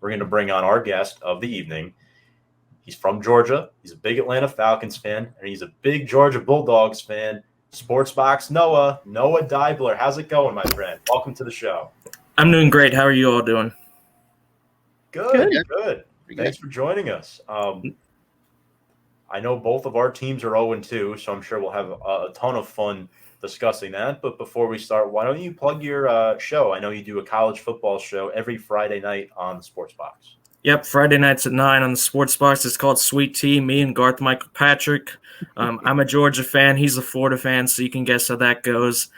We're going to bring on our guest of the evening. He's from Georgia. He's a big Atlanta Falcons fan, and he's a big Georgia Bulldogs fan. Sportsbox Noah Deibler. How's it going, my friend? Welcome to the show. I'm doing great. How are you all doing? Good. Thanks for joining us. I know both of our teams are 0-2, so I'm sure we'll have a ton of fun discussing that. But before we start, why don't you plug your show? I know you do a college football show every Friday night on the Sportsbox. Yep, Friday nights at 9 on the Sportsbox. It's called Sweet Tea. Me and Garth Michael Patrick. I'm a Georgia fan. He's a Florida fan, so you can guess how that goes.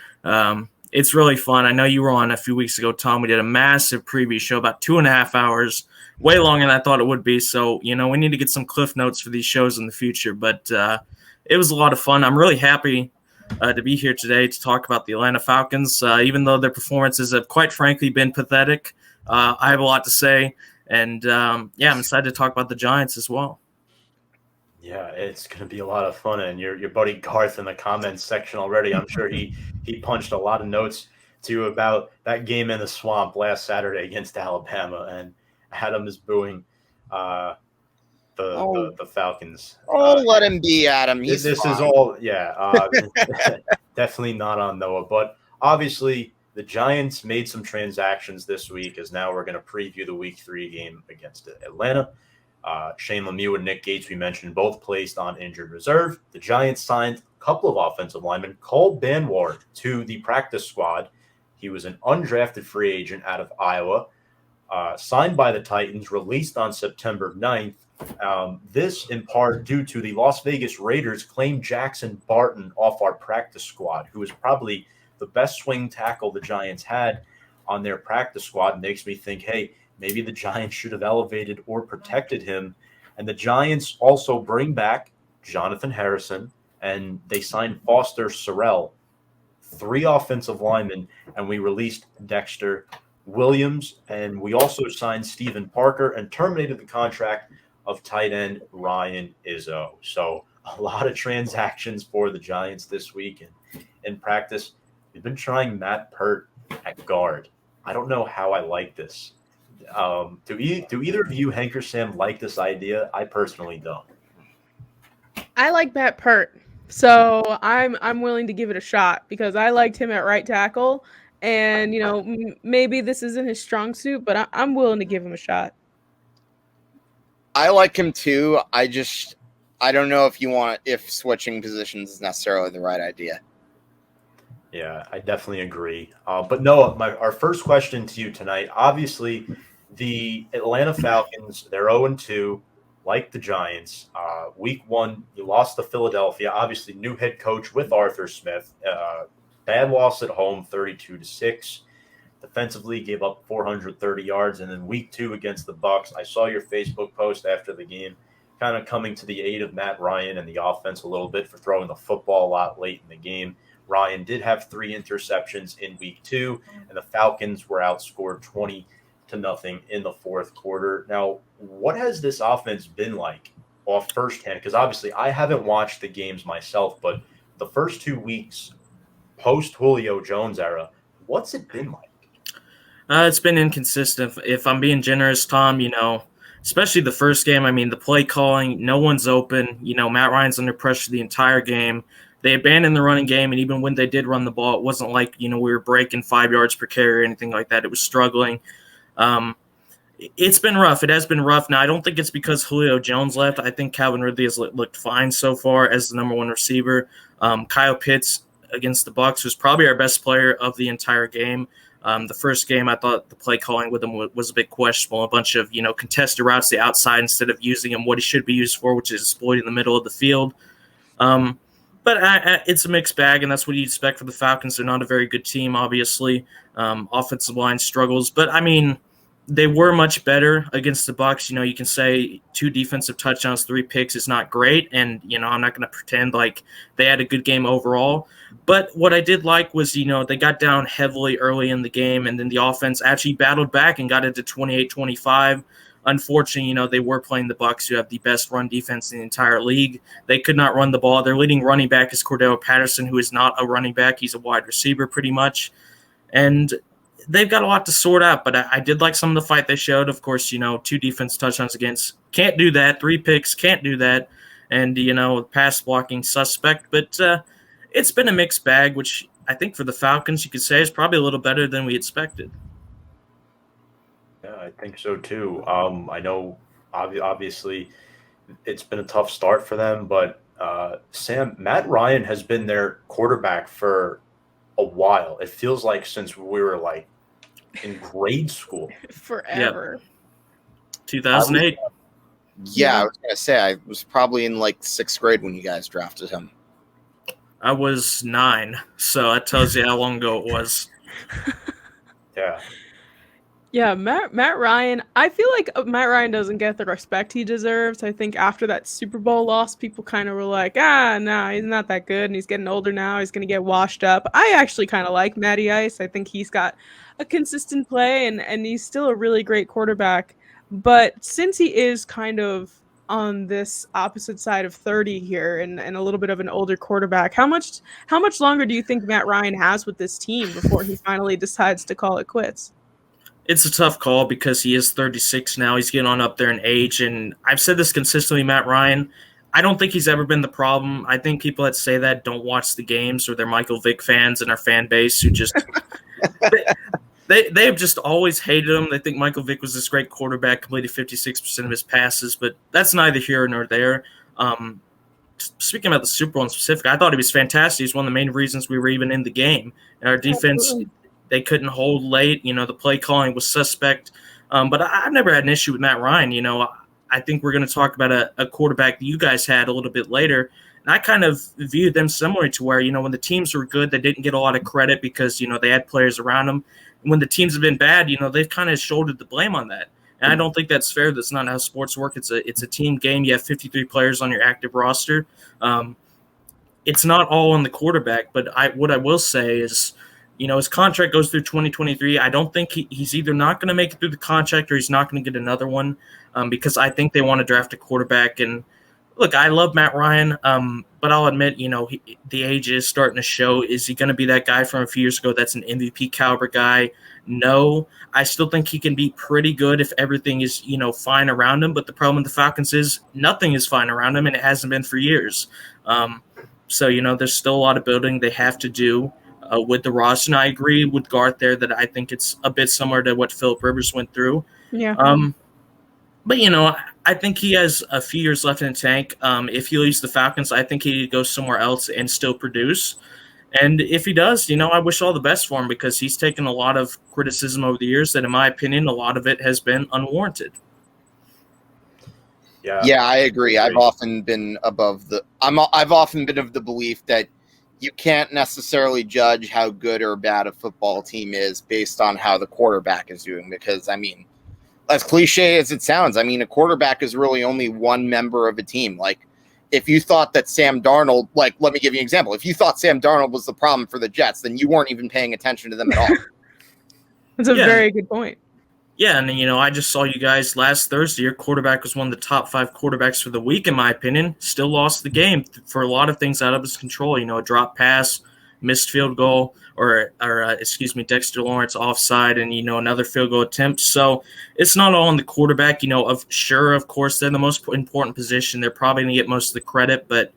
It's really fun. I know you were on a few weeks ago, Tom. We did a massive preview show, about 2.5 hours, way longer than I thought it would be. So, we need to get some cliff notes for these shows in the future. But it was a lot of fun. I'm really happy to be here today to talk about the Atlanta Falcons. Even though their performances have, quite frankly, been pathetic, I have a lot to say. And, I'm excited to talk about the Giants as well. Yeah, it's going to be a lot of fun. And your buddy Garth in the comments section already, I'm sure he punched a lot of notes to you about that game in the swamp last Saturday against Alabama. And Adam is booing the Falcons. Let him be, Adam. This is all, definitely not on Noah. But obviously, the Giants made some transactions this week, as now we're going to preview the Week 3 game against Atlanta. Shane Lemieux and Nick Gates, we mentioned, both placed on injured reserve. The Giants signed a couple of offensive linemen. Cole Banwart to the practice squad. He was an undrafted free agent out of Iowa, signed by the Titans, released on September 9th. This in part due to the Las Vegas Raiders claimed Jackson Barton off our practice squad, who is probably the best swing tackle the Giants had on their practice squad. Makes me think, hey, maybe the Giants should have elevated or protected him. And the Giants also bring back Jonathan Harrison, and they signed Foster Sorrell, 3 offensive linemen, and we released Dexter Williams, and we also signed Stephen Parker and terminated the contract of tight end Ryan Izzo. So a lot of transactions for the Giants this week. And in practice, we've been trying Matt Pert at guard. I don't know how I like this. Do either of you, Hank or Sam, like this idea? I personally don't. I like Matt Pert, so I'm willing to give it a shot because I liked him at right tackle, and maybe this isn't his strong suit, but I'm willing to give him a shot. I like him too. I don't know if switching positions is necessarily the right idea. Yeah, I definitely agree. But Noah, our first question to you tonight, obviously the Atlanta Falcons, they're 0-2, like the Giants. Week 1, you lost to Philadelphia. Obviously, new head coach with Arthur Smith. Bad loss at home, 32-6. Defensively, gave up 430 yards. And then week 2 against the Bucs, I saw your Facebook post after the game, kind of coming to the aid of Matt Ryan and the offense a little bit for throwing the football a lot late in the game. Ryan did have 3 interceptions in week 2, and the Falcons were outscored 20-0 in the fourth quarter. Now, what has this offense been like off firsthand? Because obviously I haven't watched the games myself, but the first 2 weeks post Julio Jones era, what's it been like? It's been inconsistent. If I'm being generous, Tom, especially the first game, the play calling, no one's open. Matt Ryan's under pressure the entire game. They abandoned the running game, and even when they did run the ball, it wasn't like, we were breaking 5 yards per carry or anything like that. It was struggling. It's been rough. It has been rough. Now, I don't think it's because Julio Jones left. I think Calvin Ridley has looked fine so far as the number 1 receiver. Kyle Pitts against the Bucs was probably our best player of the entire game. The first game, I thought the play calling with him was a bit questionable. A bunch of, contested routes to the outside instead of using him what he should be used for, which is exploiting the middle of the field. But it's a mixed bag, and that's what you expect for the Falcons. They're not a very good team, obviously. Offensive line struggles. But, they were much better against the Bucs. You can say 2 defensive touchdowns, 3 picks is not great. And, I'm not going to pretend like they had a good game overall. But what I did like was, they got down heavily early in the game, and then the offense actually battled back and got into 28-25. Unfortunately, they were playing the Bucs, who have the best run defense in the entire league. They could not run the ball. Their leading running back is Cordell Patterson, who is not a running back. He's a wide receiver pretty much. And they've got a lot to sort out, but I did like some of the fight they showed. Of course, 2 defense touchdowns against. Can't do that. 3 picks, can't do that. And, pass blocking suspect. But it's been a mixed bag, which I think for the Falcons, you could say is probably a little better than we expected. Yeah, I think so too. I know obviously it's been a tough start for them, but Matt Ryan has been their quarterback for a while. It feels like since we were like in grade school. Forever. Yep. 2008. Yeah, I was going to say, I was probably in like 6th grade when you guys drafted him. I was 9, so that tells you how long ago it was. Yeah. Yeah, Matt Ryan. I feel like Matt Ryan doesn't get the respect he deserves. I think after that Super Bowl loss, people kind of were like, nah, he's not that good, and he's getting older now. He's going to get washed up. I actually kind of like Matty Ice. I think he's got a consistent play, and he's still a really great quarterback. But since he is kind of on this opposite side of 30 here and a little bit of an older quarterback, how much longer do you think Matt Ryan has with this team before he finally decides to call it quits? It's a tough call because he is 36 now. He's getting on up there in age, and I've said this consistently, Matt Ryan. I don't think he's ever been the problem. I think people that say that don't watch the games, or they're Michael Vick fans in our fan base who just they have just always hated him. They think Michael Vick was this great quarterback, completed 56% of his passes, but that's neither here nor there. Speaking about the Super Bowl in specific, I thought he was fantastic. He's one of the main reasons we were even in the game. And our defense. Absolutely. They couldn't hold late. The play calling was suspect. But I've never had an issue with Matt Ryan. I think we're going to talk about a quarterback that you guys had a little bit later. And I kind of viewed them similar to where, when the teams were good, they didn't get a lot of credit because, they had players around them. And when the teams have been bad, they've kind of shouldered the blame on that. And I don't think that's fair. That's not how sports work. It's a team game. You have 53 players on your active roster. It's not all on the quarterback. But what I will say is, his contract goes through 2023. I don't think he's either not going to make it through the contract or he's not going to get another one because I think they want to draft a quarterback. And look, I love Matt Ryan, but I'll admit, the age is starting to show. Is he going to be that guy from a few years ago that's an MVP caliber guy? No. I still think he can be pretty good if everything is, fine around him. But the problem with the Falcons is nothing is fine around him, and it hasn't been for years. So, there's still a lot of building they have to do. With the roster, and I agree with Garth there that I think it's a bit similar to what Philip Rivers went through. Yeah. But I think he has a few years left in the tank. If he leaves the Falcons, I think he could go somewhere else and still produce. And if he does, I wish all the best for him because he's taken a lot of criticism over the years that, in my opinion, a lot of it has been unwarranted. Yeah, I agree. I've often been of the belief that you can't necessarily judge how good or bad a football team is based on how the quarterback is doing. Because, as cliche as it sounds, a quarterback is really only one member of a team. Like, if you thought that Sam Darnold, let me give you an example. If you thought Sam Darnold was the problem for the Jets, then you weren't even paying attention to them at all. That's a very good point. Yeah, and I just saw you guys last Thursday. Your quarterback was one of the top 5 quarterbacks for the week, in my opinion. Still lost the game for a lot of things out of his control. A drop pass, missed field goal, or Dexter Lawrence offside, and another field goal attempt. So it's not all on the quarterback. Of course, they're the most important position. They're probably going to get most of the credit, but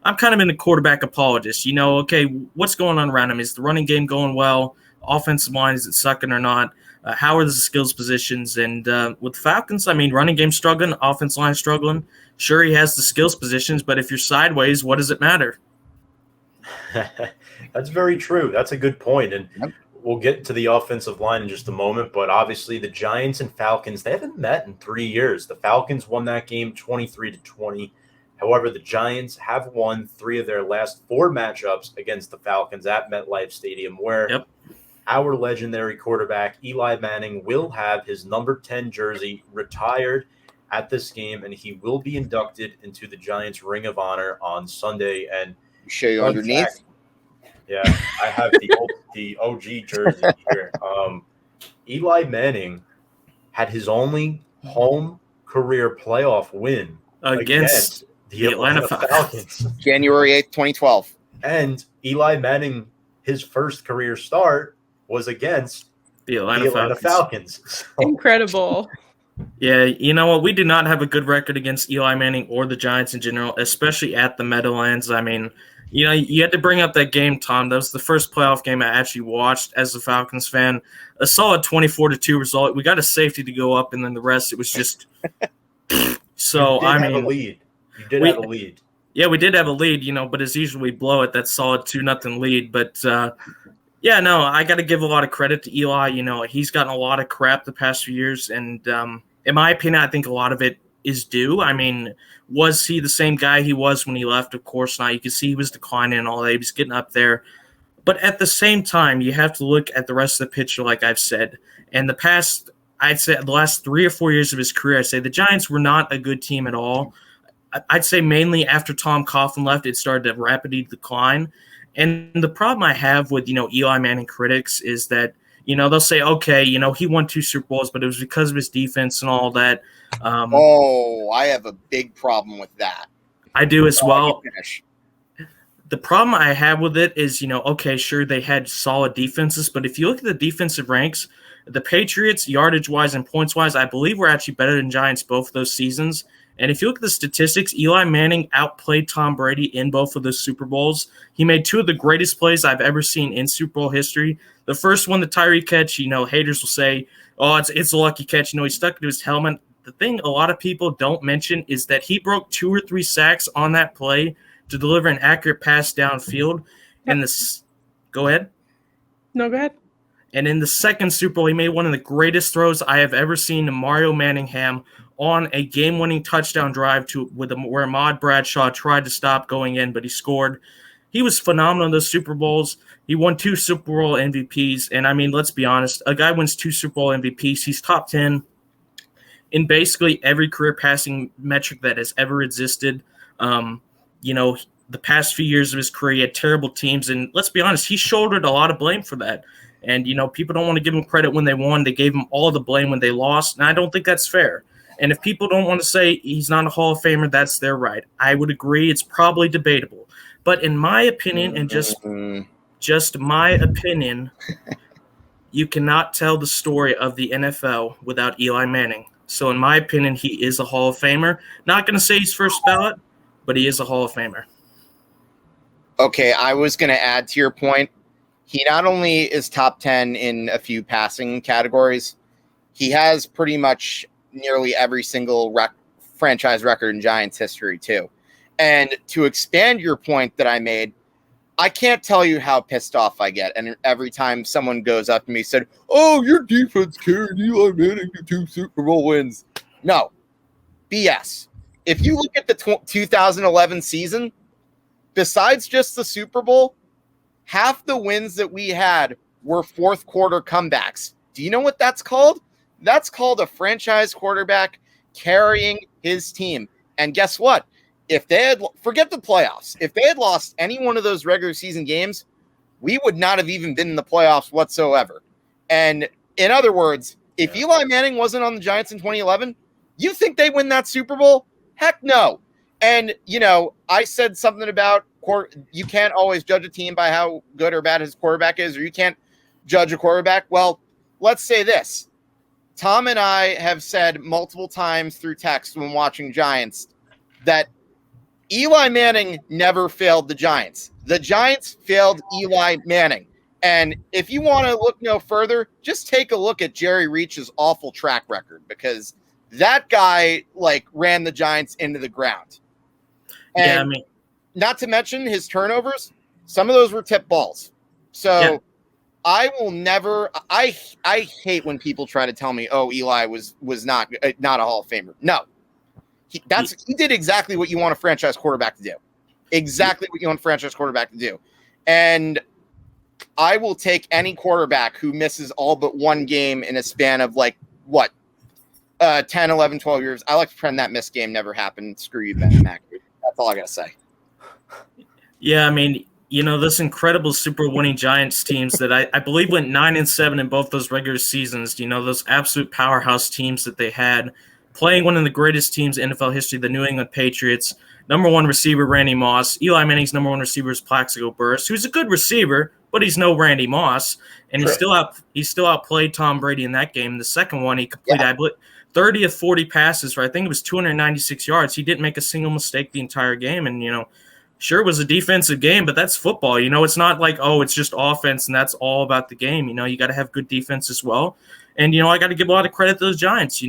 I'm kind of in a quarterback apologist. Okay, what's going on around him? Is the running game going well? Offensive line, is it sucking or not? How are the skills positions? And with the Falcons, running game struggling, offense line struggling. Sure, he has the skills positions, but if you're sideways, what does it matter? That's very true. That's a good point. And we'll get to the offensive line in just a moment. But obviously, the Giants and Falcons, they haven't met in 3 years. The Falcons won that game 23-20. However, the Giants have won 3 of their last 4 matchups against the Falcons at MetLife Stadium, where our legendary quarterback, Eli Manning, will have his number 10 jersey retired at this game, and he will be inducted into the Giants Ring of Honor on Sunday. And show you underneath? Yeah, I have the OG jersey here. Eli Manning had his only home career playoff win against the Atlanta Falcons. January 8th, 2012. And Eli Manning, his first career start was against The Atlanta Falcons. So, Incredible. Yeah, you know what? We do not have a good record against Eli Manning or the Giants in general, especially at the Meadowlands. I mean, you know, you had to bring up that game, Tom. That was the first playoff game I actually watched as a Falcons fan. A solid 24-2 result. We got a safety to go up, and then the rest, it was just so. I mean, you did have a lead. Yeah, we did have a lead, you know, but as usual, we blow it. That solid 2-0 lead. But yeah, no, I got to give a lot of credit to Eli. You know, he's gotten a lot of crap the past few years, and in my opinion, I think a lot of it is due. I mean, was he the same guy he was when he left? Of course not. You can see he was declining and all that. He was getting up there. But at the same time, you have to look at the rest of the picture, like I've said. And I'd say the last 3 or 4 years of his career, I'd say the Giants were not a good team at all. I'd say mainly after Tom Coughlin left, it started to rapidly decline. And the problem I have with, you know, Eli Manning critics is that, you know, they'll say, okay, you know, he won 2 Super Bowls, but it was because of his defense and all that. I have a big problem with that. I do as well. The problem I have with it is, you know, okay, sure, they had solid defenses, but if you look at the defensive ranks, the Patriots, yardage-wise and points-wise, I believe were actually better than Giants both of those seasons. And if you look at the statistics, Eli Manning outplayed Tom Brady in both of those Super Bowls. He made 2 of the greatest plays I've ever seen in Super Bowl history. The first one, the Tyree catch, you know, haters will say, oh, it's a lucky catch. You know, he stuck to his helmet. The thing a lot of people don't mention is that he broke 2 or 3 sacks on that play to deliver an accurate pass downfield. And go ahead. No, go ahead. And in the second Super Bowl, he made one of the greatest throws I have ever seen to Mario Manningham on a game-winning touchdown drive where Ahmad Bradshaw tried to stop going in, but he scored. He was phenomenal in those Super Bowls. He won 2 Super Bowl MVPs, and I mean, let's be honest, a guy wins 2 Super Bowl MVPs. He's top 10 in basically every career passing metric that has ever existed. You know, the past few years of his career, he had terrible teams, and let's be honest, he shouldered a lot of blame for that. And, you know, people don't want to give him credit when they won. They gave him all the blame when they lost, and I don't think that's fair. And if people don't want to say he's not a Hall of Famer, that's their right. I would agree. It's probably debatable. But in my opinion, and just my opinion, you cannot tell the story of the NFL without Eli Manning. So in my opinion, he is a Hall of Famer. Not going to say he's first ballot, but he is a Hall of Famer. Okay, I was going to add to your point. He not only is top 10 in a few passing categories, he has pretty much nearly every single franchise record in Giants history too. And to expand your point that I made, I can't tell you how pissed off I get. And every time someone goes up to me and said, oh, your defense carried Eli Manning to 2 Super Bowl wins. No, BS. If you look at the 2011 season, besides just the Super Bowl, half the wins that we had were 4th quarter comebacks. Do you know what that's called? That's called a franchise quarterback carrying his team. And guess what? If they had, forget the playoffs, if they had lost any one of those regular season games, we would not have even been in the playoffs whatsoever. And in other words, if Eli Manning wasn't on the Giants in 2011, you think they win that Super Bowl? Heck no. And, you know, I said something about you can't always judge a team by how good or bad his quarterback is, or you can't judge a quarterback. Well, let's say this. Tom and I have said multiple times through text when watching Giants that Eli Manning never failed the Giants. The Giants failed Eli Manning. And if you want to look no further, just take a look at Jerry Reach's awful track record, because that guy ran the Giants into the ground. And yeah, I mean, not to mention his turnovers, some of those were tip balls. So yeah. I will never. I hate when people try to tell me, "Oh, Eli was not a Hall of Famer." No, he did exactly what you want a franchise quarterback to do. Exactly what you want a franchise quarterback to do. And I will take any quarterback who misses all but one game in a span of 10, 11, 12 years. I like to pretend that missed game never happened. Screw you, Ben Mac. That's all I got to say. Yeah, I mean, you know, this incredible Super Bowl winning Giants teams that I believe went 9-7 in both those regular seasons, you know, those absolute powerhouse teams that they had, playing one of the greatest teams in NFL history, the New England Patriots. Number 1 receiver, Randy Moss. Eli Manning's number 1 receiver is Plaxico Burress, who's a good receiver, but he's no Randy Moss, and True. he still outplayed Tom Brady in that game. The second one, he completed, I believe, 30 of 40 passes for, I think it was 296 yards. He didn't make a single mistake the entire game, and sure, it was a defensive game, but that's football. It's not like, oh, it's just offense and that's all about the game. You got to have good defense as well. And, I got to give a lot of credit to those Giants.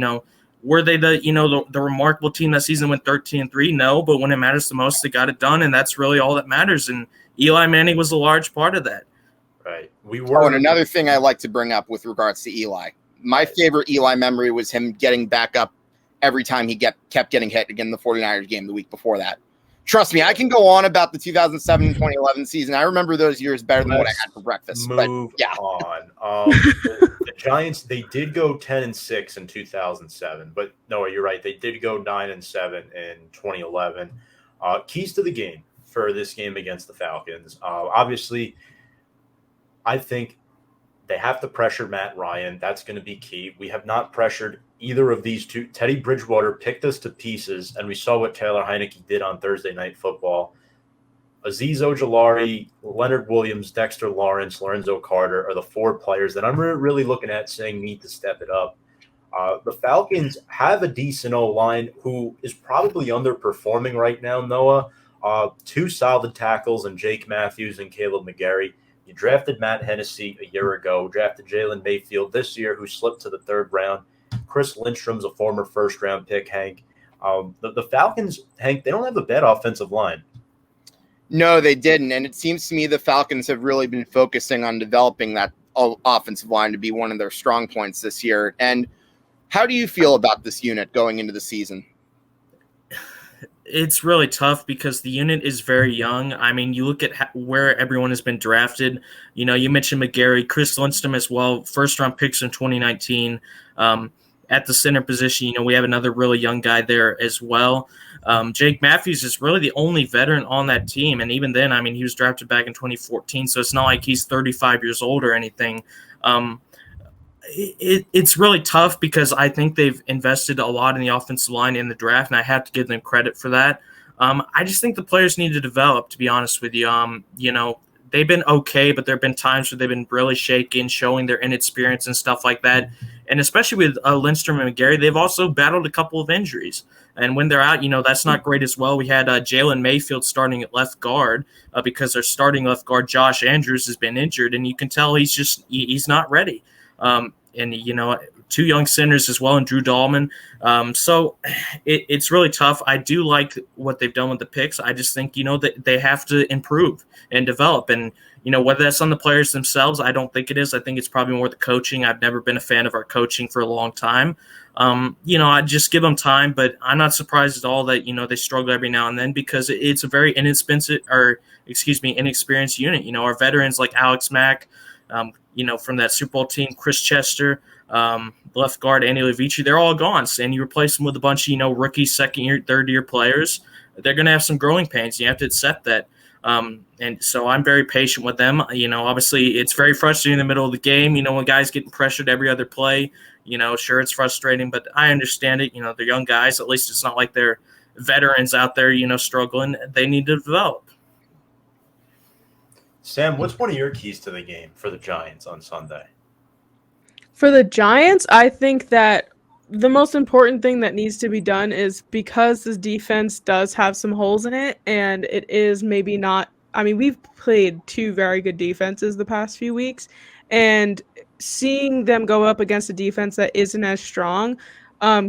Were they the remarkable team that season, went 13-3? No, but when it matters the most, they got it done, and that's really all that matters. And Eli Manning was a large part of that. Right. And another thing I like to bring up with regards to Eli, my favorite Eli memory was him getting back up every time he kept getting hit again in the 49ers game the week before that. Trust me, I can go on about the 2007-2011 season. I remember those years better than what I had for breakfast. On. The Giants, they did go 10-6 in 2007, but Noah, you're right. They did go 9-7 in 2011. Keys to the game for this game against the Falcons. Obviously, I think they have to pressure Matt Ryan. That's going to be key. We have not pressured either of these two. Teddy Bridgewater picked us to pieces, and we saw what Taylor Heineke did on Thursday Night Football. Azeez Ojulari, Leonard Williams, Dexter Lawrence, Lorenzo Carter are the four players that I'm really looking at saying need to step it up. The Falcons have a decent O-line who is probably underperforming right now, Noah. Two solid tackles in Jake Matthews and Caleb McGarry. You drafted Matt Hennessy a year ago, drafted Jalen Mayfield this year, who slipped to the third round. Chris Lindstrom's a former first-round pick, Hank. The Falcons, Hank, they don't have a bad offensive line. No, they didn't, and it seems to me the Falcons have really been focusing on developing that offensive line to be one of their strong points this year. And how do you feel about this unit going into the season? It's really tough because the unit is very young. I mean, you look at where everyone has been drafted. You mentioned McGarry, Chris Lindstrom as well, first-round picks in 2019. At the center position, we have another really young guy there as well. Jake Matthews is really the only veteran on that team, and even then, I mean, he was drafted back in 2014, so it's not like he's 35 years old or anything. It's really tough because I think they've invested a lot in the offensive line in the draft, and I have to give them credit for that. I just think the players need to develop, to be honest with you. They've been okay, but there have been times where they've been really shaken, showing their inexperience and stuff like that. And especially with Lindstrom and McGarry, they've also battled a couple of injuries. And when they're out, that's not great as well. We had Jalen Mayfield starting at left guard because their starting left guard, Josh Andrews, has been injured, and you can tell he's not ready. And two young centers as well, and Drew Dahlman. So it's really tough. I do like what they've done with the picks. I just think, that they have to improve and develop. And, whether that's on the players themselves, I don't think it is. I think it's probably more the coaching. I've never been a fan of our coaching for a long time. I just give them time, but I'm not surprised at all that, they struggle every now and then because it's a very inexperienced unit. Our veterans like Alex Mack, from that Super Bowl team, Chris Chester, left guard Andy Levici, they're all gone. And you replace them with a bunch of, rookie, second-year, third-year players. They're going to have some growing pains. You have to accept that. And so I'm very patient with them. Obviously it's very frustrating in the middle of the game. When guys getting pressured every other play, sure, it's frustrating, but I understand it. They're young guys. At least it's not like they're veterans out there, struggling. They need to develop. Sam, what's one of your keys to the game for the Giants on Sunday? For the Giants, I think that the most important thing that needs to be done is because this defense does have some holes in it, and it is maybe not – I mean, we've played two very good defenses the past few weeks, and seeing them go up against a defense that isn't as strong,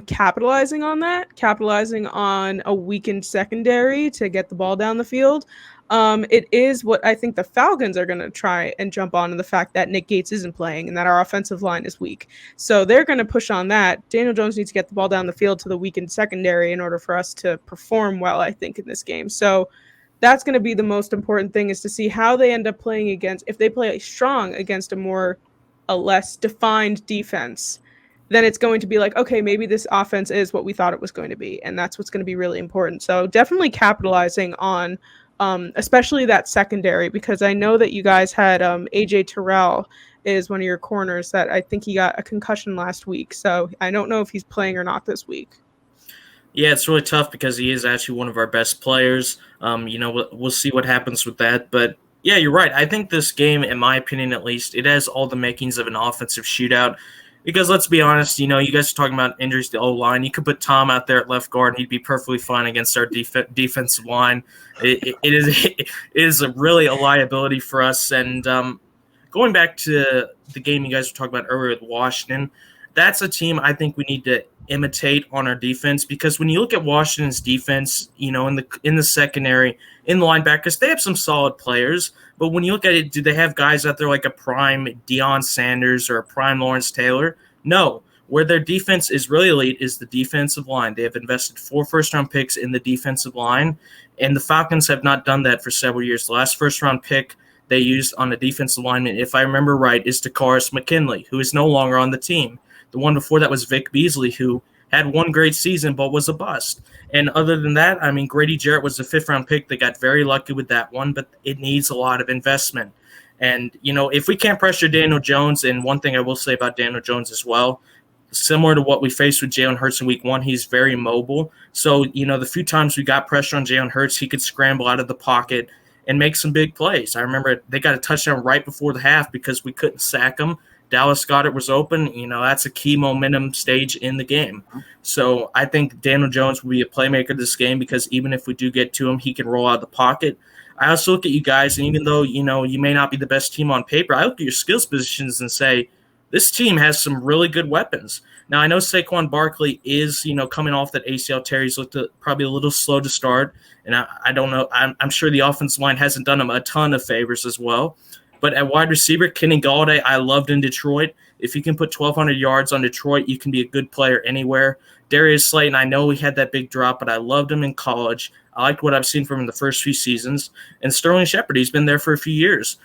capitalizing on that, capitalizing on a weakened secondary to get the ball down the field – it is what I think the Falcons are going to try and jump on, the fact that Nick Gates isn't playing and that our offensive line is weak. So they're going to push on that. Daniel Jones needs to get the ball down the field to the weakened secondary in order for us to perform well, I think, in this game. So that's going to be the most important thing, is to see how they end up playing against, if they play strong against a less defined defense, then it's going to be like, okay, maybe this offense is what we thought it was going to be. And that's what's going to be really important. So definitely capitalizing on especially that secondary, because I know that you guys had AJ Terrell is one of your corners that I think he got a concussion last week. So I don't know if he's playing or not this week. Yeah, it's really tough because he is actually one of our best players. We'll see what happens with that. But Yeah, you're right. I think this game, in my opinion at least, it has all the makings of an offensive shootout. Because let's be honest, you guys are talking about injuries to the O-line. You could put Tom out there at left guard, and he'd be perfectly fine against our defensive line. It is really a liability for us. And going back to the game you guys were talking about earlier with Washington, that's a team I think we need to imitate on our defense, because when you look at Washington's defense, in the secondary, in the linebackers, they have some solid players. But when you look at it, do they have guys out there like a prime Deion Sanders or a prime Lawrence Taylor? No. Where their defense is really elite is the defensive line. They have invested 4 first-round picks in the defensive line, and the Falcons have not done that for several years. The last first-round pick they used on the defensive lineman, if I remember right, is DeCaris McKinley, who is no longer on the team. The one before that was Vic Beasley, who had one great season but was a bust. And other than that, I mean, Grady Jarrett was a 5th-round pick. They got very lucky with that one, but it needs a lot of investment. And, if we can't pressure Daniel Jones, and one thing I will say about Daniel Jones as well, similar to what we faced with Jalen Hurts in week 1, he's very mobile. So, the few times we got pressure on Jalen Hurts, he could scramble out of the pocket and make some big plays. I remember they got a touchdown right before the half because we couldn't sack him. Dallas Goedert was open. That's a key momentum stage in the game. So I think Daniel Jones will be a playmaker this game, because even if we do get to him, he can roll out of the pocket. I also look at you guys, and even though, you may not be the best team on paper, I look at your skills positions and say, this team has some really good weapons. Now, I know Saquon Barkley is, coming off that ACL tear. He's looked probably a little slow to start, and I don't know. I'm sure the offensive line hasn't done him a ton of favors as well. But at wide receiver, Kenny Galladay, I loved in Detroit. If you can put 1,200 yards on Detroit, you can be a good player anywhere. Darius Slayton, I know he had that big drop, but I loved him in college. I liked what I've seen from him in the first few seasons. And Sterling Shepard, he's been there for a few years.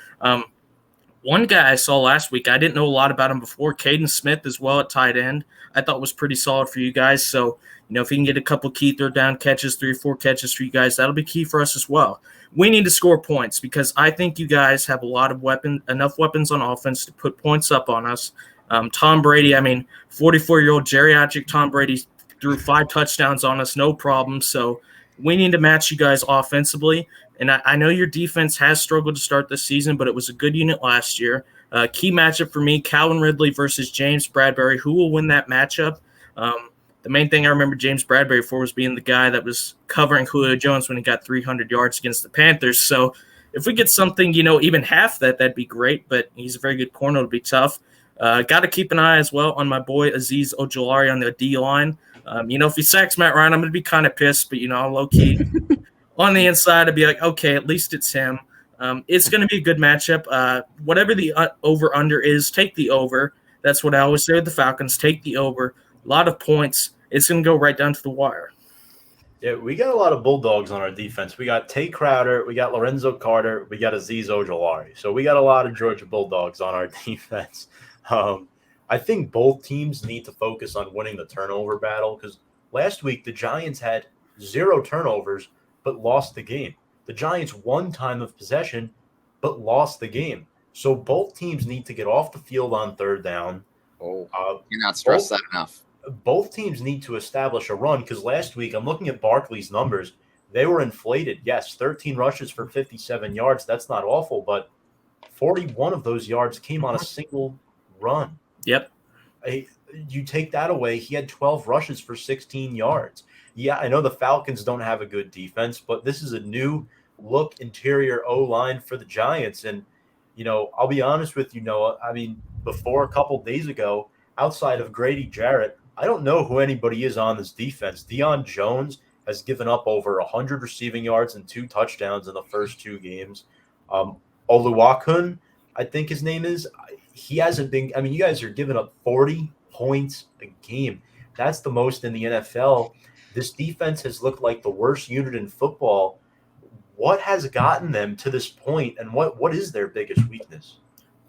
One guy I saw last week, I didn't know a lot about him before, Caden Smith as well at tight end, I thought was pretty solid for you guys. So, if you can get a couple key third down catches, 3 or 4 catches for you guys, that'll be key for us as well. We need to score points, because I think you guys have a lot of enough weapons on offense to put points up on us. Tom Brady, 44-year-old geriatric Tom Brady threw 5 touchdowns on us, no problem. So we need to match you guys offensively. And I know your defense has struggled to start this season, but it was a good unit last year. Key matchup for me, Calvin Ridley versus James Bradberry. Who will win that matchup? The main thing I remember James Bradberry for was being the guy that was covering Julio Jones when he got 300 yards against the Panthers. So if we get something, even half that, that'd be great. But he's a very good corner. It'll be tough. Got to keep an eye as well on my boy Azeez Ojulari on the D line. If he sacks Matt Ryan, I'm going to be kind of pissed. But, low-key on the inside, I'd be like, okay, at least it's him. It's going to be a good matchup. Whatever the over-under is, take the over. That's what I always say with the Falcons. Take the over. A lot of points. It's going to go right down to the wire. Yeah, we got a lot of Bulldogs on our defense. We got Tay Crowder, we got Lorenzo Carter, we got Azeez Ojulari. So we got a lot of Georgia Bulldogs on our defense. I think both teams need to focus on winning the turnover battle, because last week the Giants had 0 turnovers but lost the game. The Giants won time of possession but lost the game. So both teams need to get off the field on 3rd down. You're not stressed that enough. Both teams need to establish a run, because last week, I'm looking at Barkley's numbers. They were inflated. Yes, 13 rushes for 57 yards. That's not awful, but 41 of those yards came on a single run. Yep. You take that away, he had 12 rushes for 16 yards. Yeah, I know the Falcons don't have a good defense, but this is a new look interior O-line for the Giants. And, I'll be honest with you, Noah. Before a couple days ago, outside of Grady Jarrett, I don't know who anybody is on this defense. Deion Jones has given up over 100 receiving yards and 2 touchdowns in the first 2 games. Oluwakun, I think his name is. He hasn't been – you guys are giving up 40 points a game. That's the most in the NFL. This defense has looked like the worst unit in football. What has gotten them to this point, and what is their biggest weakness?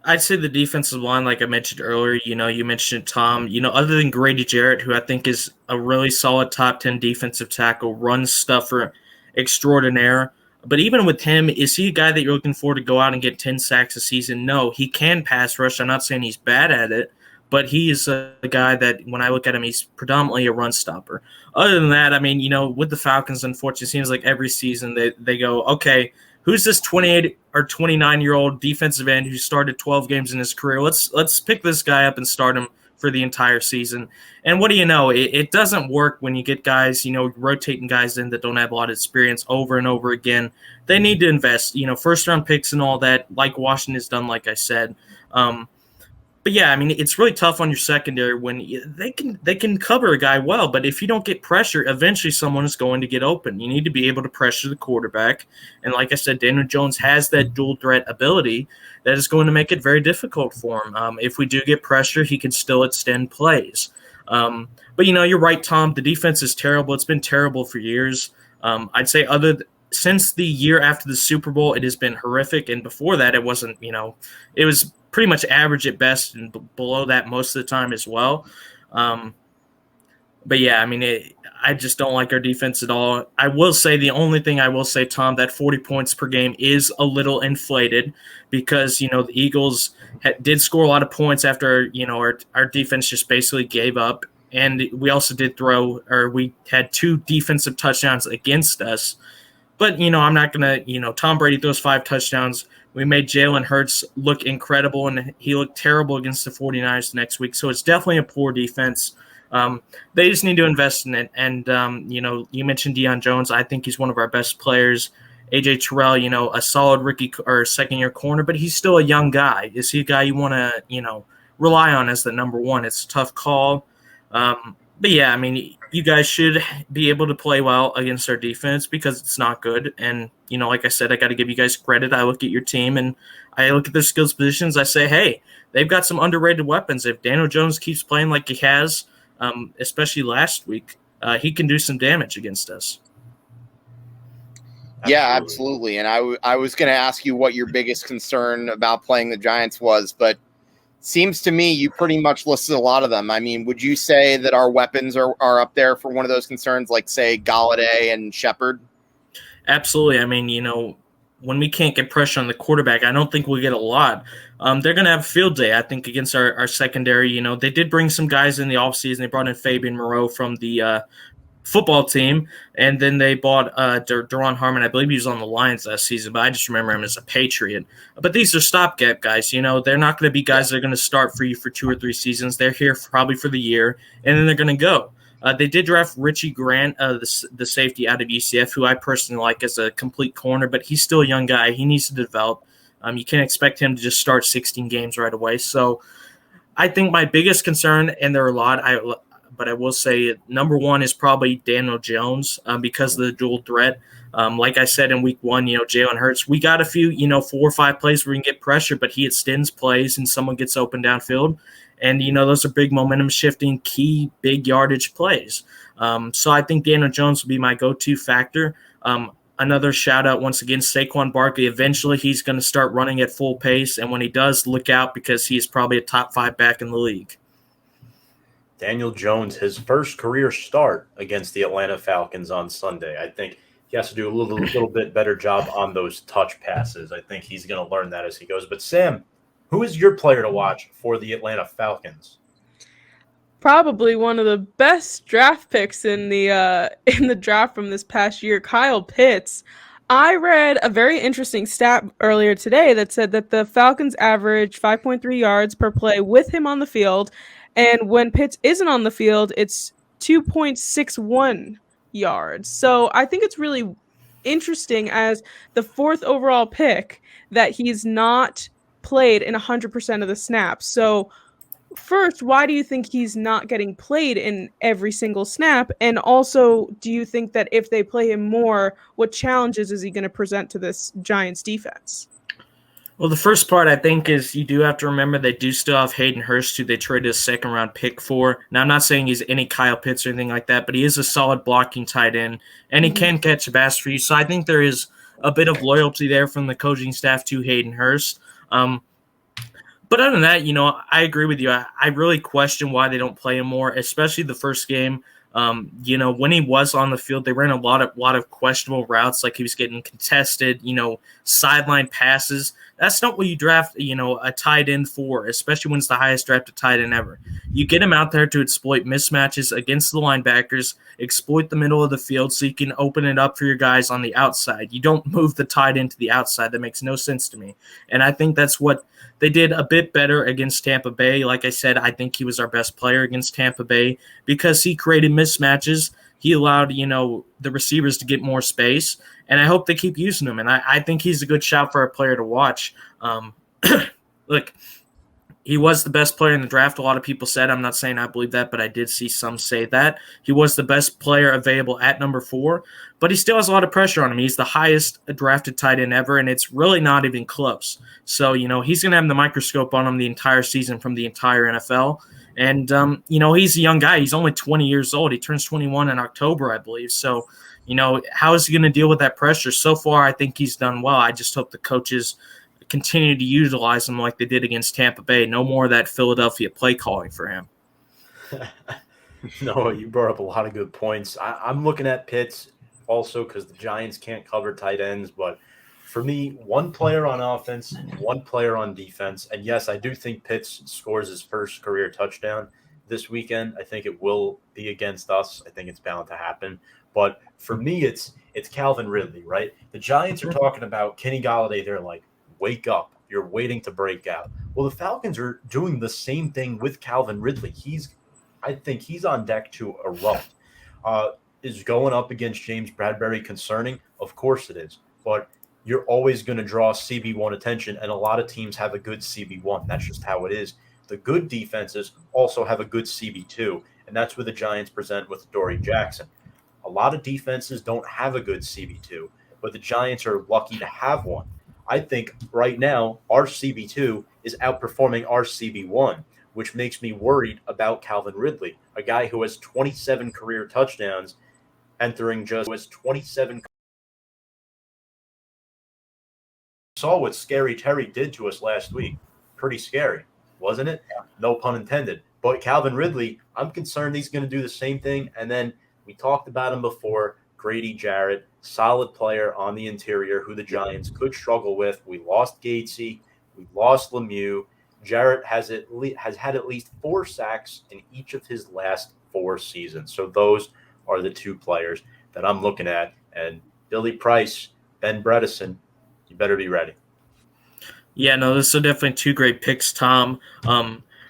I'd say the defensive line, like I mentioned earlier, you mentioned Tom, other than Grady Jarrett, who I think is a really solid top 10 defensive tackle, run stuffer extraordinaire. But even with him, is he a guy that you're looking for to go out and get 10 sacks a season? No, he can pass rush. I'm not saying he's bad at it, but he is a guy that when I look at him, he's predominantly a run stopper. Other than that, with the Falcons, unfortunately, it seems like every season they go, okay, who's this 28 or 29-year-old defensive end who started 12 games in his career? Let's pick this guy up and start him for the entire season. And what do you know? It doesn't work when you get guys, rotating guys in that don't have a lot of experience over and over again. They need to invest, first-round picks and all that, like Washington has done, like I said. But yeah, I mean, it's really tough on your secondary when they can cover a guy well, but if you don't get pressure, eventually someone is going to get open. You need to be able to pressure the quarterback. And like I said, Daniel Jones has that dual threat ability that is going to make it very difficult for him. If we do get pressure, he can still extend plays. But you're right, Tom. The defense is terrible. It's been terrible for years. I'd say since the year after the Super Bowl, it has been horrific. And before that, it wasn't, it was pretty much average at best and below that most of the time as well. But yeah, I mean, I just don't like our defense at all. I will say the only thing I will say, Tom, that 40 points per game is a little inflated because, the Eagles did score a lot of points after, our defense just basically gave up. And we also we had 2 defensive touchdowns against us. But, I'm not going to, Tom Brady throws 5 touchdowns. We made Jalen Hurts look incredible, and he looked terrible against the 49ers next week. So it's definitely a poor defense. They just need to invest in it. And, you mentioned Deion Jones. I think he's one of our best players. A.J. Terrell, a solid rookie or second-year corner, but he's still a young guy. Is he a guy you want to, rely on as the number one? It's a tough call. But, yeah, I mean, you guys should be able to play well against our defense because it's not good. And, like I said, I got to give you guys credit. I look at your team and I look at their skills positions. I say, hey, they've got some underrated weapons. If Daniel Jones keeps playing like he has, especially last week, he can do some damage against us. Yeah, absolutely. And I was going to ask you what your biggest concern about playing the Giants was, but seems to me you pretty much listed a lot of them. I mean, would you say that our weapons are up there for one of those concerns, like, say, Galladay and Shepard? Absolutely. I mean, when we can't get pressure on the quarterback, I don't think we'll get a lot. They're going to have a field day, I think, against our secondary. They did bring some guys in the offseason. They brought in Fabian Moreau from the football team, and then they bought Daron Harmon. I believe he was on the Lions last season, but I just remember him as a Patriot. But these are stopgap guys. They're not going to be guys that are going to start for you for 2 or 3 seasons. They're here probably for the year, and then they're going to go. They did draft Richie Grant, the safety out of UCF, who I personally like as a complete corner, but he's still a young guy. He needs to develop. You can't expect him to just start 16 games right away. So I think my biggest concern, and there are a lot, but I will say number one is probably Daniel Jones because of the dual threat. Like I said in week 1, Jalen Hurts, we got a few, 4 or 5 plays where we can get pressure, but he extends plays and someone gets open downfield. And, those are big momentum shifting, key, big yardage plays. So I think Daniel Jones will be my go-to factor. Another shout out once again, Saquon Barkley. Eventually he's going to start running at full pace. And when he does, look out because he is probably a top 5 back in the league. Daniel Jones, his first career start against the Atlanta Falcons on Sunday. I think he has to do a little bit better job on those touch passes. I think he's going to learn that as he goes. But Sam, who is your player to watch for the Atlanta Falcons? Probably one of the best draft picks in the draft from this past year, Kyle Pitts. I read a very interesting stat earlier today that said that the Falcons average 5.3 yards per play with him on the field. And when Pitts isn't on the field, it's 2.61 yards. So I think it's really interesting as the 4th overall pick that he's not played in 100% of the snaps. So first, why do you think he's not getting played in every single snap? And also, do you think that if they play him more, what challenges is he going to present to this Giants defense? Well, the first part, I think, is you do have to remember they do still have Hayden Hurst, who they traded a 2nd-round pick for. Now, I'm not saying he's any Kyle Pitts or anything like that, but he is a solid blocking tight end, and he can catch a pass for you. So I think there is a bit of loyalty there from the coaching staff to Hayden Hurst. But other than that, I agree with you. I really question why they don't play him more, especially the first game. When he was on the field, they ran a lot of questionable routes, like he was getting contested, sideline passes. That's not what you draft, a tight end for, especially when it's the highest drafted tight end ever. You get him out there to exploit mismatches against the linebackers, exploit the middle of the field so you can open it up for your guys on the outside. You don't move the tight end to the outside. That makes no sense to me. And I think that's what they did a bit better against Tampa Bay. Like I said, I think he was our best player against Tampa Bay because he created mismatches. He allowed, the receivers to get more space, and I hope they keep using him. And I think he's a good shout for a player to watch. Look, he was the best player in the draft. A lot of people said, I'm not saying I believe that, but I did see some say that. He was the best player available at number 4, but he still has a lot of pressure on him. He's the highest drafted tight end ever, and it's really not even close. So, he's going to have the microscope on him the entire season from the entire NFL. And, he's a young guy. He's only 20 years old. He turns 21 in October, I believe. So, how is he going to deal with that pressure? So far, I think he's done well. I just hope the coaches continue to utilize him like they did against Tampa Bay. No more of that Philadelphia play calling for him. No, you brought up a lot of good points. I'm looking at Pitts also because the Giants can't cover tight ends. But for me, one player on offense, one player on defense. And yes, I do think Pitts scores his first career touchdown this weekend. I think it will be against us. I think it's bound to happen. But for me, it's Calvin Ridley, right? The Giants are talking about Kenny Golladay. They're like, wake up. You're waiting to break out. Well, the Falcons are doing the same thing with Calvin Ridley. I think he's on deck to erupt. Is going up against James Bradbury concerning? Of course it is. But you're always going to draw CB1 attention, and a lot of teams have a good CB1. That's just how it is. The good defenses also have a good CB2, and that's where the Giants present with Dory Jackson. A lot of defenses don't have a good CB2, but the Giants are lucky to have one. I think right now our CB2 is outperforming our CB1, which makes me worried about Calvin Ridley, a guy who has 27 career touchdowns, entering just with 27. Saw what Scary Terry did to us last week. Pretty scary, wasn't it? No pun intended. But Calvin Ridley, I'm concerned he's going to do the same thing. And then we talked about him before, Grady Jarrett, solid player on the interior who the Giants could struggle with. We lost Gatesy. We lost Lemieux. Jarrett has had at least 4 sacks in each of his last 4 seasons. So those are the 2 players that I'm looking at. And Billy Price, Ben Bredesen, you better be ready. Yeah, no, those are definitely 2 great picks, Tom.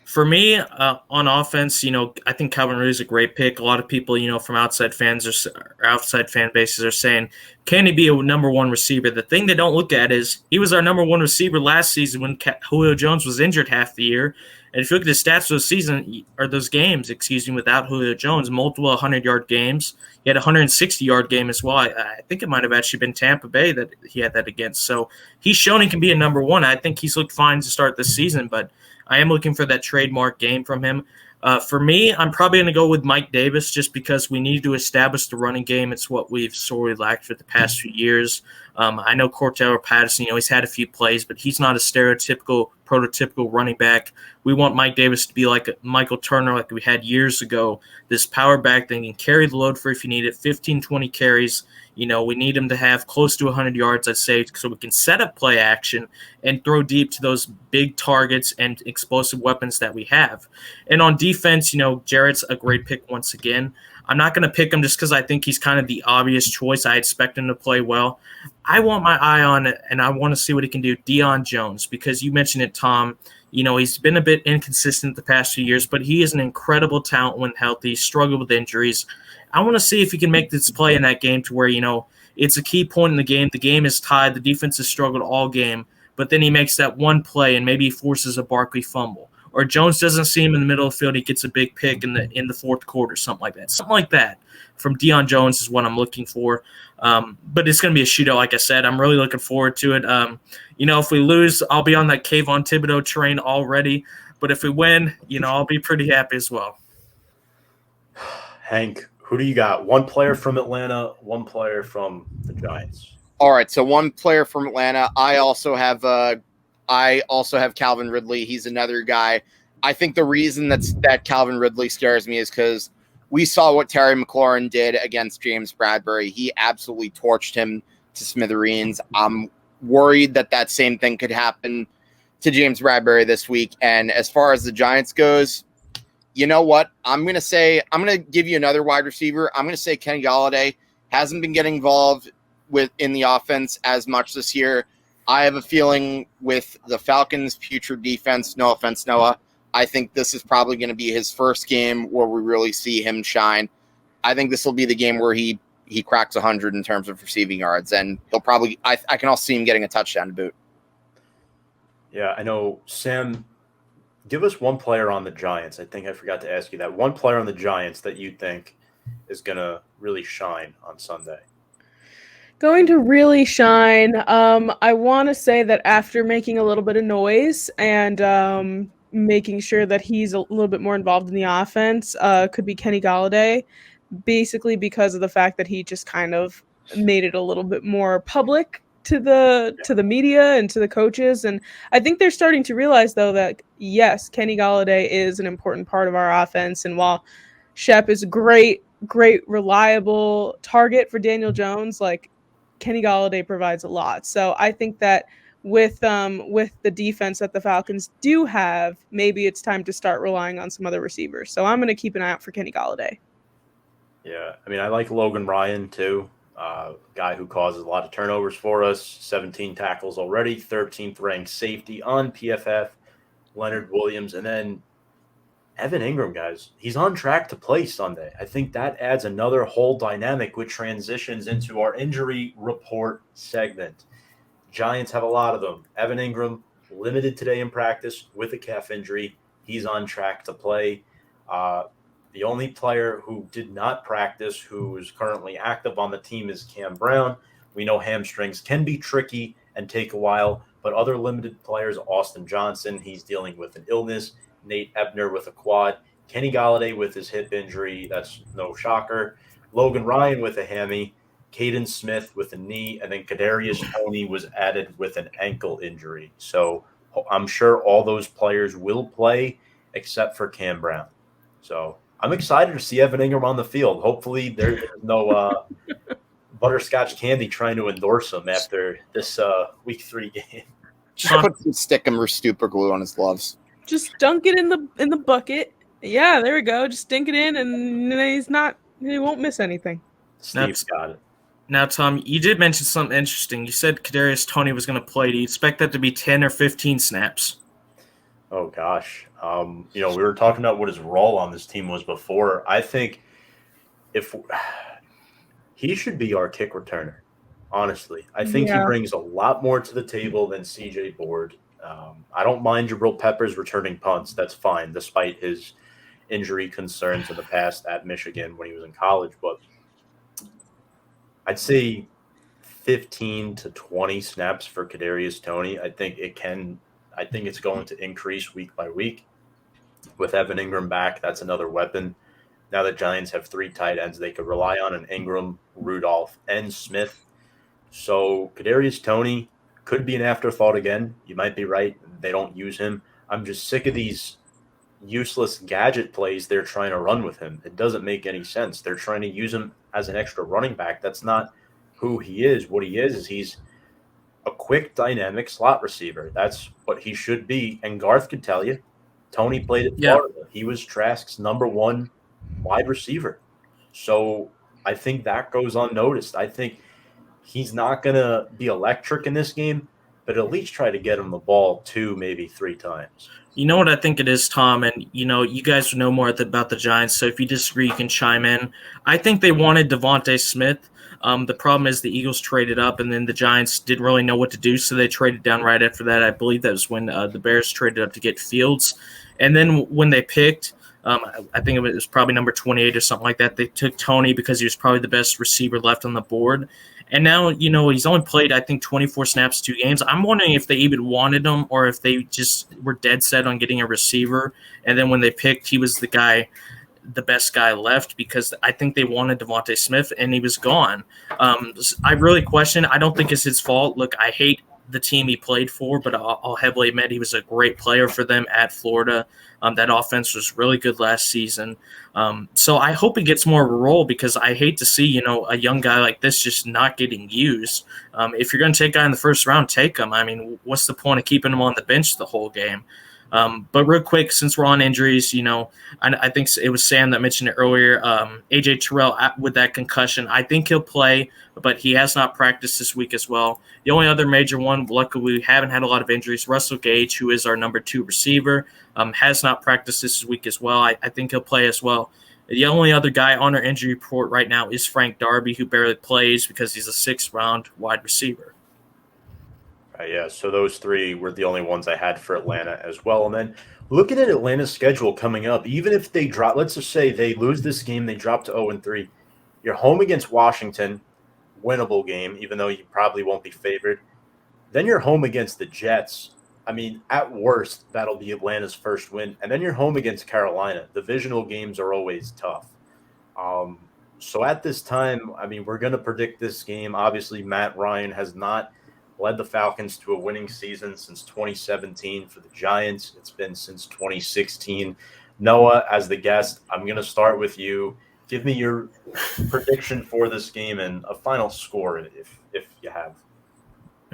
For me, on offense, I think Calvin Ridley is a great pick. A lot of people, from outside fans or outside fan bases are saying, can he be a number 1 receiver? The thing they don't look at is he was our number 1 receiver last season when Julio Jones was injured half the year. And if you look at his stats those games, without Julio Jones, multiple 100-yard games. He had a 160-yard game as well. I think it might have actually been Tampa Bay that he had that against. So he's shown he can be a number 1. I think he's looked fine to start this season, but I am looking for that trademark game from him. For me, I'm probably going to go with Mike Davis just because we need to establish the running game. It's what we've sorely lacked for the past few years. I know Cortell Patterson, he's had a few plays, but he's not a prototypical running back. We want Mike Davis to be like Michael Turner like we had years ago, this power back that can carry the load for if you need it, 15, 20 carries. We need him to have close to 100 yards, I'd say, so we can set up play action and throw deep to those big targets and explosive weapons that we have. And on defense, Jarrett's a great pick once again. I'm not going to pick him just because I think he's kind of the obvious choice. I expect him to play well. I want my eye on it, and I want to see what he can do. Deion Jones, because you mentioned it, Tom. He's been a bit inconsistent the past few years, but he is an incredible talent when healthy, struggled with injuries. I want to see if he can make this play in that game to where, it's a key point in the game. The game is tied. The defense has struggled all game, but then he makes that one play and maybe he forces a Barkley fumble. Or Jones doesn't see him in the middle of the field. He gets a big pick in the fourth quarter, something like that. Something like that from Deion Jones is what I'm looking for. But it's going to be a shootout, like I said. I'm really looking forward to it. If we lose, I'll be on that Kayvon Thibodeau train already. But if we win, I'll be pretty happy as well. Hank, who do you got? One player from Atlanta, one player from the Giants. All right, so one player from Atlanta. I also have Calvin Ridley. He's another guy. I think the reason that Calvin Ridley scares me is because we saw what Terry McLaurin did against James Bradbury. He absolutely torched him to smithereens. I'm worried that same thing could happen to James Bradbury this week. And as far as the Giants goes, You know what? I'm going to give you another wide receiver. I'm going to say Kenny Golladay hasn't been getting involved in the offense as much this year. I have a feeling with the Falcons' future defense, no offense, Noah, I think this is probably going to be his first game where we really see him shine. I think this will be the game where he cracks 100 in terms of receiving yards, and he'll probably I can also see him getting a touchdown to boot. Yeah, I know. Sam, give us one player on the Giants. I think I forgot to ask you that. One player on the Giants that you think is going to really shine on Sunday. Going to really shine. I want to say that after making a little bit of noise and making sure that he's a little bit more involved in the offense, could be Kenny Golladay, basically because of the fact that he just kind of made it a little bit more public to the media and to the coaches. And I think they're starting to realize, though, that yes, Kenny Golladay is an important part of our offense. And while Shep is a great, reliable target for Daniel Jones, like, Kenny Golladay provides a lot. So I think that with the defense that the Falcons do have, maybe it's time to start relying on some other receivers. So I'm going to keep an eye out for Kenny Golladay. Yeah, I mean, I like Logan Ryan too, guy who causes a lot of turnovers for us, 17 tackles already, 13th ranked safety on PFF, Leonard Williams, and then Evan Ingram, guys, he's on track to play Sunday. I think that adds another whole dynamic, which transitions into our injury report segment. Giants have a lot of them. Evan Ingram, limited today in practice with a calf injury. He's on track to play. The only player who did not practice, who is currently active on the team, is Cam Brown. We know hamstrings can be tricky and take a while, but other limited players, Austin Johnson, he's dealing with an illness. Nate Ebner with a quad, Kenny Golladay with his hip injury, that's no shocker, Logan Ryan with a hammy, Caden Smith with a knee, and then Kadarius Toney was added with an ankle injury. So I'm sure all those players will play except for Cam Brown. So I'm excited to see Evan Ingram on the field. Hopefully there's no butterscotch candy trying to endorse him after this week 3 game. Just put some Stickum or super glue on his gloves. Just dunk it in the bucket. Yeah, there we go. Just dink it in, and he won't miss anything. Steve's got it. Now, Tom, you did mention something interesting. You said Kadarius Toney was going to play. Do you expect that to be 10 or 15 snaps? Oh, gosh. We were talking about what his role on this team was before. I think if he should be our kick returner, honestly. I think he brings a lot more to the table than C.J. Board. I don't mind Jabril Peppers returning punts. That's fine, despite his injury concerns in the past at Michigan when he was in college. But I'd say 15 to 20 snaps for Kadarius Toney. I think it's going to increase week by week. With Evan Ingram back, that's another weapon. Now that Giants have 3 tight ends they could rely on, in Ingram, Rudolph, and Smith. So Kadarius Toney could be an afterthought again. You might be right. They don't use him. I'm just sick of these useless gadget plays they're trying to run with him. It doesn't make any sense. They're trying to use him as an extra running back. That's not who he is. What he is he's a quick, dynamic slot receiver. That's what he should be. And Garth could tell you, Toney played at Florida. He was Trask's number 1 wide receiver. So I think that goes unnoticed. I think he's not going to be electric in this game, but at least try to get him the ball 2, maybe 3 times. You know what I think it is, Tom, and you guys know more about the Giants, so if you disagree, you can chime in. I think they wanted Devontae Smith. The problem is the Eagles traded up, and then the Giants didn't really know what to do, so they traded down right after that. I believe that was when the Bears traded up to get Fields. And then when they picked, I think it was probably number 28 or something like that, they took Toney because he was probably the best receiver left on the board. And now, he's only played, I think, 24 snaps, 2 games. I'm wondering if they even wanted him or if they just were dead set on getting a receiver. And then when they picked, he was the best guy left, because I think they wanted Devontae Smith and he was gone. I really question. I don't think it's his fault. Look, I hate the team he played for, but I'll heavily admit he was a great player for them at Florida. That offense was really good last season. So I hope he gets more of a role, because I hate to see, a young guy like this just not getting used. If you're going to take a guy in the first round, take him. I mean, what's the point of keeping him on the bench the whole game? But real quick, since we're on injuries, I think it was Sam that mentioned it earlier. AJ Terrell with that concussion, I think he'll play, but he has not practiced this week as well. The only other major one, luckily we haven't had a lot of injuries. Russell Gage, who is our number 2 receiver, has not practiced this week as well. I think he'll play as well. The only other guy on our injury report right now is Frank Darby, who barely plays because he's a 6th-round wide receiver. Yeah, so those 3 were the only ones I had for Atlanta as well. And then looking at Atlanta's schedule coming up, even if they drop, let's just say they lose this game, they drop to 0-3. You're home against Washington, winnable game, even though you probably won't be favored. Then you're home against the Jets. I mean, at worst, that'll be Atlanta's first win. And then you're home against Carolina. Divisional games are always tough. So at this time, I mean, we're going to predict this game. Obviously, Matt Ryan has not led the Falcons to a winning season since 2017 for the Giants. It's been since 2016. Noah, as the guest, I'm going to start with you. Give me your prediction for this game and a final score if you have.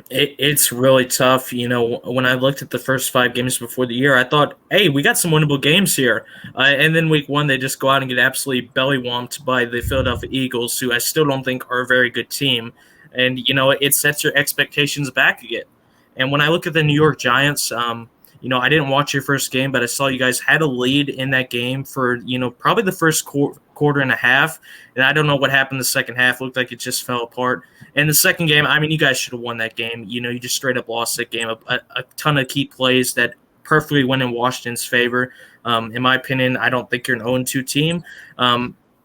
It's really tough. When I looked at the first 5 games before the year, I thought, hey, we got some winnable games here. And then week 1, they just go out and get absolutely belly-whomped by the Philadelphia Eagles, who I still don't think are a very good team. And, it sets your expectations back again. And when I look at the New York Giants, I didn't watch your first game, but I saw you guys had a lead in that game for, probably the first quarter and a half. And I don't know what happened the second half. It looked like it just fell apart. And the second game, I mean, you guys should have won that game. You just straight up lost that game. A ton of key plays that perfectly went in Washington's favor. In my opinion, I don't think you're an 0-2 team.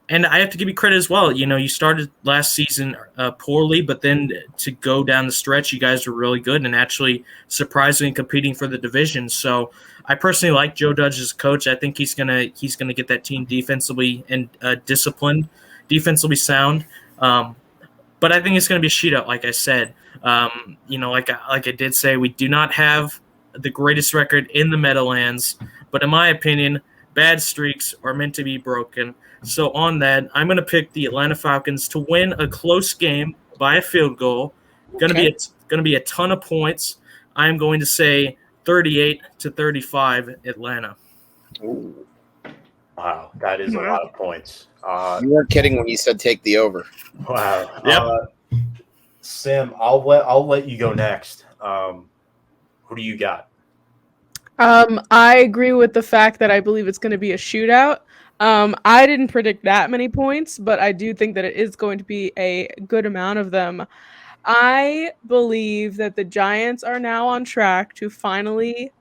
And I have to give you credit as well. You started last season poorly, but then to go down the stretch, you guys were really good and actually surprisingly competing for the division. So I personally like Joe Judge as a coach. I think he's gonna get that team defensively and disciplined, defensively sound. But I think it's gonna be a shootout, like I said. Like I did say, we do not have the greatest record in the Meadowlands, but in my opinion, bad streaks are meant to be broken. So on that, I'm going to pick the Atlanta Falcons to win a close game by a field goal. Going to be a ton of points. I'm going to say 38-35 Atlanta. Ooh. Wow, that is a lot of points. You weren't kidding when you said take the over. Wow. Yep. Sam, I'll let you go next. Who do you got? I agree with the fact that I believe it's going to be a shootout. I didn't predict that many points, but I do think that it is going to be a good amount of them. I believe that the Giants are now on track to finally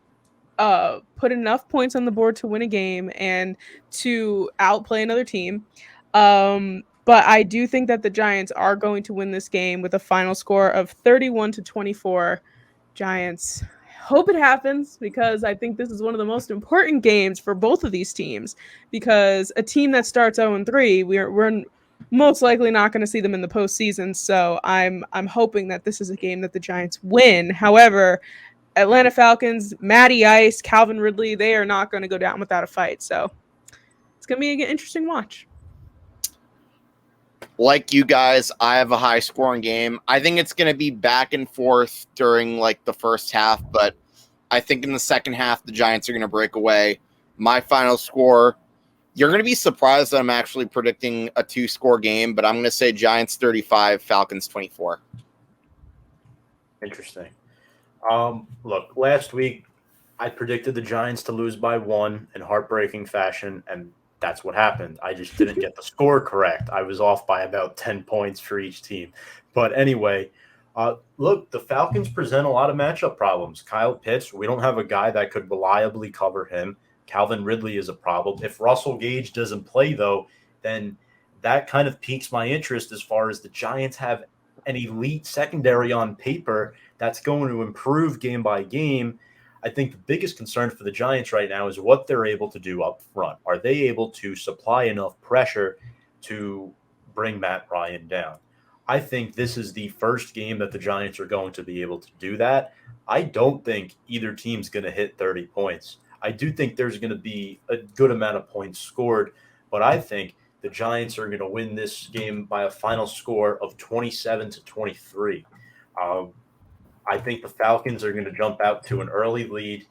put enough points on the board to win a game and to outplay another team. But I do think that the Giants are going to win this game with a final score of 31-24 Giants. Hope it happens because I think this is one of the most important games for both of these teams because a team that starts 0-3, we're most likely not going to see them in the postseason. So I'm hoping that this is a game that the Giants win. However, Atlanta Falcons, Matty Ice, Calvin Ridley, they are not going to go down without a fight. So it's going to be an interesting watch. Like you guys, I have a high scoring game. I think it's going to be back and forth during the first half, but I think in the second half, the Giants are going to break away. My final score, you're going to be surprised that I'm actually predicting a 2-score game, but I'm going to say Giants 35, Falcons 24. Interesting. Look, last week I predicted the Giants to lose by 1 in heartbreaking fashion, and that's what happened. I just didn't get the score correct. I was off by about 10 points for each team. But anyway, look, the Falcons present a lot of matchup problems. Kyle Pitts, we don't have a guy that could reliably cover him. Calvin Ridley is a problem. If Russell Gage doesn't play, though, then that kind of piques my interest as far as the Giants have an elite secondary on paper that's going to improve game by game. I think the biggest concern for the Giants right now is what they're able to do up front. Are they able to supply enough pressure to bring Matt Ryan down? I think this is the first game that the Giants are going to be able to do that. I don't think either team's going to hit 30 points. I do think there's going to be a good amount of points scored, but I think the Giants are going to win this game by a final score of 27-23. I think the Falcons are going to jump out to an early lead,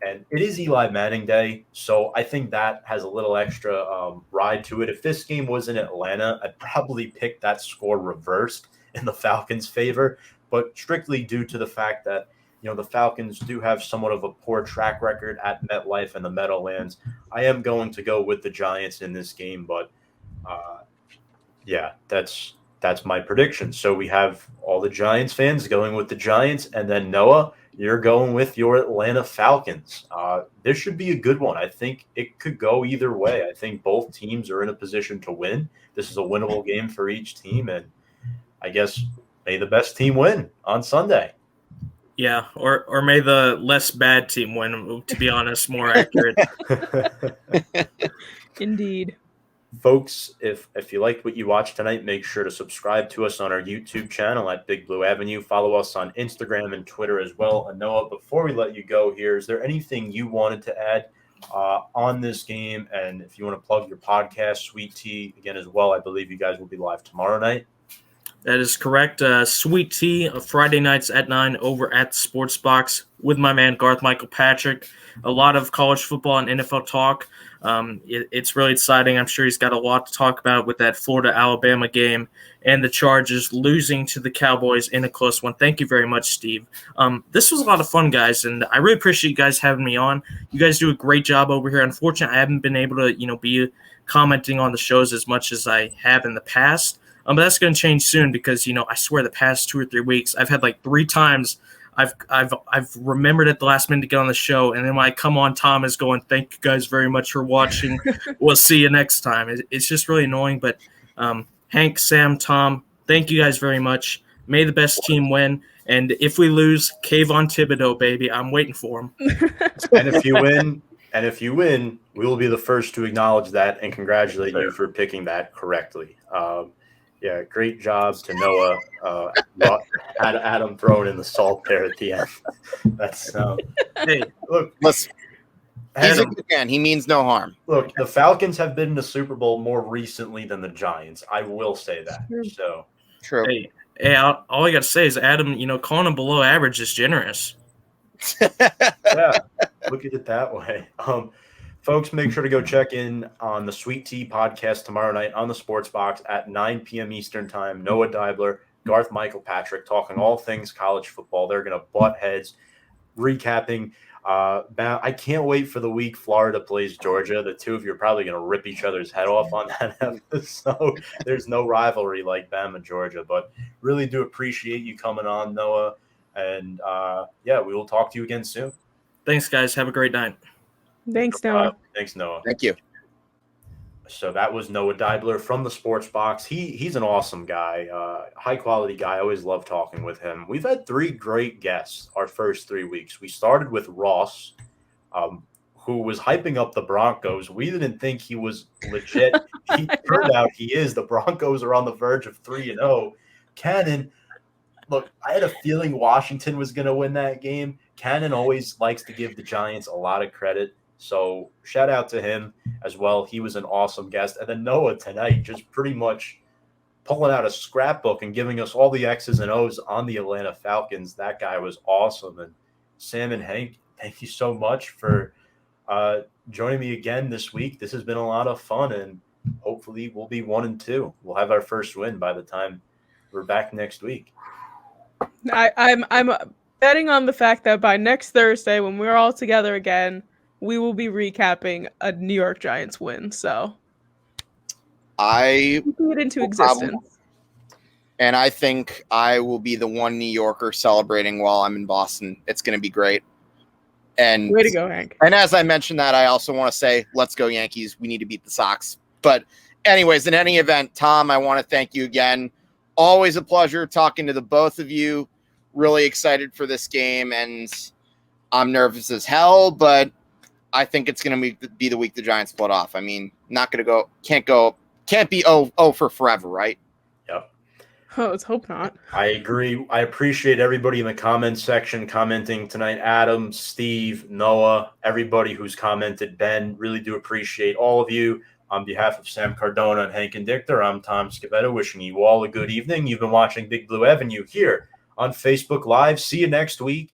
And it is Eli Manning Day, so I think that has a little extra ride to it. If this game was in Atlanta, I'd probably pick that score reversed in the Falcons' favor, but strictly due to the fact that the Falcons do have somewhat of a poor track record at MetLife and the Meadowlands. I am going to go with the Giants in this game, but that's my prediction. So we have all the Giants fans going with the Giants, and then Noah, you're going with your Atlanta Falcons. This should be a good one. I think it could go either way. I think both teams are in a position to win. This is a winnable game for each team, and I guess may the best team win on Sunday. Yeah, or may the less bad team win, to be honest, more accurate. Indeed. Folks, if you liked what you watched tonight, make sure to subscribe to us on our YouTube channel at Big Blue Avenue. Follow us on Instagram and Twitter as well. And Noah, before we let you go here, is there anything you wanted to add on this game? And if you want to plug your podcast, Sweet Tea, again as well, I believe you guys will be live tomorrow night. That is correct. Sweet Tea, Friday nights at 9 over at the Sports Box with my man Garth Michael Patrick. A lot of college football and NFL talk. It's really exciting. I'm sure he's got a lot to talk about with that Florida-Alabama game and the Chargers losing to the Cowboys in a close one. Thank you very much, Steve. This was a lot of fun, guys, and I really appreciate you guys having me on. You guys do a great job over here. Unfortunately, I haven't been able to, be commenting on the shows as much as I have in the past. But that's going to change soon because, I swear the past 2 or 3 weeks, I've had like 3 times I've remembered at the last minute to get on the show. And then when I come on, Tom is going, thank you guys very much for watching. We'll see you next time. It's just really annoying. But Hank, Sam, Tom, thank you guys very much. May the best team win. And if we lose, cave on Thibodeau, baby. I'm waiting for him. And if you win, we will be the first to acknowledge that and congratulate you for picking that correctly. Yeah, great job to Noah. Adam throwing in the salt there at the end. That's hey, look. He's a good man. He means no harm. Look, the Falcons have been in the Super Bowl more recently than the Giants. I will say that. So true. Hey, all I got to say is Adam. Calling him below average is generous. Yeah, look at it that way. Folks, make sure to go check in on the Sweet Tea podcast tomorrow night on the Sports Box at 9 p.m. Eastern Time. Noah Deibler, Garth Michael Patrick talking all things college football. They're going to butt heads, recapping. I can't wait for the week Florida plays Georgia. The two of you are probably going to rip each other's head off on that episode. There's no rivalry like Bama, Georgia, but really do appreciate you coming on, Noah. And, we will talk to you again soon. Thanks, guys. Have a great night. Thanks, Noah. Thanks, Noah. Thank you. So that was Noah Deibler from the Sports Box. He's an awesome guy, high quality guy. I always love talking with him. We've had 3 great guests our first 3 weeks. We started with Ross, who was hyping up the Broncos. We didn't think he was legit. He turned out he is. The Broncos are on the verge of 3-0. Cannon, look, I had a feeling Washington was going to win that game. Cannon always likes to give the Giants a lot of credit. So shout out to him as well. He was an awesome guest. And then Noah tonight just pretty much pulling out a scrapbook and giving us all the X's and O's on the Atlanta Falcons. That guy was awesome. And Sam and Hank, thank you so much for joining me again this week. This has been a lot of fun, and hopefully we'll be 1-2. We'll have our first win by the time we're back next week. I'm betting on the fact that by next Thursday, when we're all together again, we will be recapping a New York Giants win. So I put it into existence. And I think I will be the one New Yorker celebrating while I'm in Boston. It's going to be great. And way to go, Hank. And as I mentioned that, I also want to say, let's go Yankees. We need to beat the Sox. But anyways, in any event, Tom, I want to thank you again. Always a pleasure talking to the both of you. Really excited for this game, and I'm nervous as hell, but I think it's going to be the week the Giants split off. I mean, can't be 0 for forever, right? Yep. Oh, let's hope not. I agree. I appreciate everybody in the comments section commenting tonight. Adam, Steve, Noah, everybody who's commented. Ben, really do appreciate all of you. On behalf of Sam Cardona and Hank and Dichter, I'm Tom Scavetta, wishing you all a good evening. You've been watching Big Blue Avenue here on Facebook Live. See you next week.